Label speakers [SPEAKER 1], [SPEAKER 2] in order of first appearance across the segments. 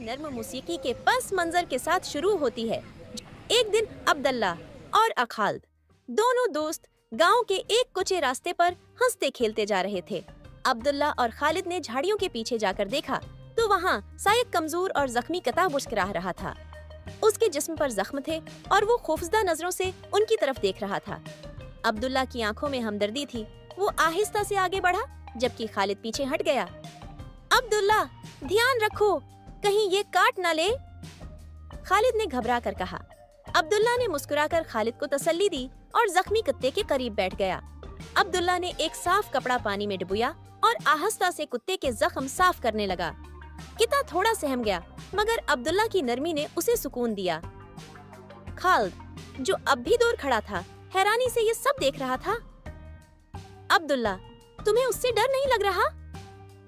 [SPEAKER 1] नर्म मौसीकी के पस मंजर के साथ शुरू होती है। एक दिन अब्दुल्ला और अखाल्द दोनों दोस्त गांव के एक कुचे रास्ते पर हंसते खेलते जा रहे थे। अब्दुल्ला और खालिद ने झाड़ियों के पीछे जाकर देखा तो वहाँ सायक कमजोर और जख्मी कता मुस्कुरा रहा था। उसके जिस्म पर जख्म थे और वो खौफजदा नजरों से उनकी तरफ देख रहा था। अब्दुल्ला की आंखों में हमदर्दी थी। वो आहिस्ता से आगे बढ़ा जबकि खालिद पीछे हट गया। अब्दुल्ला, ध्यान रखो, कहीं ये काट ना ले, खालिद ने घबरा कर कहा। अब्दुल्ला ने मुस्कुराकर खालिद को तसल्ली दी और जख्मी कुत्ते के करीब बैठ गया। अब्दुल्ला ने एक साफ कपड़ा पानी में डुबोया और आहिस्ता से कुत्ते के जख्म साफ करने लगा। किता थोड़ा सहम गया मगर अब्दुल्ला की नरमी ने उसे सुकून दिया। खालिद, जो अब भी दूर खड़ा था, हैरानी से ये सब देख रहा था। अब्दुल्ला, तुम्हें उससे डर नहीं लग रहा?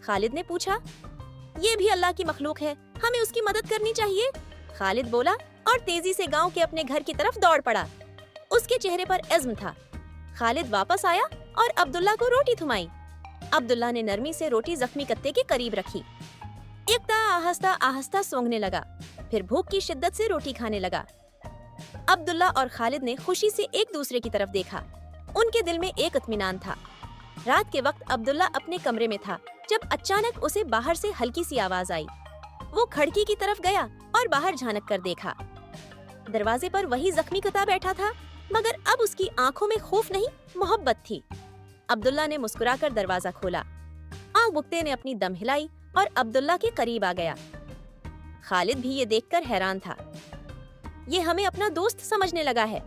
[SPEAKER 1] खालिद ने पूछा। ये भी अल्लाह की मखलूक है, हमें उसकी मदद करनी चाहिए, खालिद बोला और तेजी से गांव के अपने घर की तरफ दौड़ पड़ा। उसके चेहरे पर इज़्म था। खालिद वापस आया और अब्दुल्ला को रोटी थमाई। अब्दुल्ला ने नरमी से रोटी जख्मी कत्ते के करीब रखी। एकता आहिस्ता आहिस्ता सूंघने लगा, फिर भूख की शिद्दत से रोटी खाने लगा। अब्दुल्ला और खालिद ने खुशी से एक दूसरे की तरफ देखा। उनके दिल में एक इत्मीनान था। रात के वक्त अब्दुल्ला अपने कमरे में था जब अचानक उसे बाहर से हल्की सी आवाज आई। वो खिड़की की तरफ गया और बाहर झांक कर देखा। दरवाजे पर वही जख्मी कुत्ता बैठा था मगर अब उसकी आंखों में खौफ नहीं, मोहब्बत थी। अब्दुल्ला ने मुस्कुराकर दरवाजा खोला। आग बुकते ने अपनी दम हिलाई और अब्दुल्ला के करीब आ गया। खालिद भी ये देखकर हैरान था। ये हमें अपना दोस्त समझने लगा है,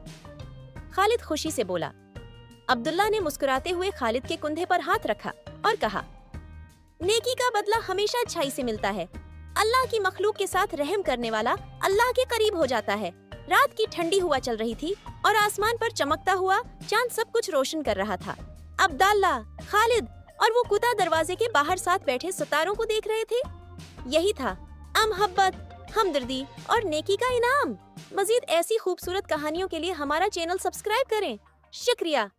[SPEAKER 1] खालिद खुशी से बोला। अब्दुल्ला ने मुस्कुराते हुए खालिद के कंधे पर हाथ रखा और कहा, नेकी का बदला हमेशा अच्छाई से मिलता है। अल्लाह की मखलूक के साथ रहम करने वाला अल्लाह के करीब हो जाता है। रात की ठंडी हवा चल रही थी और आसमान पर चमकता हुआ चांद सब कुछ रोशन कर रहा था। अब्दुल्ला, खालिद और वो कुत्ता दरवाजे के बाहर साथ बैठे सितारों को देख रहे थे। यही था मोहब्बत, हमदर्दी और नेकी का इनाम। मजीद ऐसी खूबसूरत कहानियों के लिए हमारा चैनल सब्सक्राइब करें। शुक्रिया।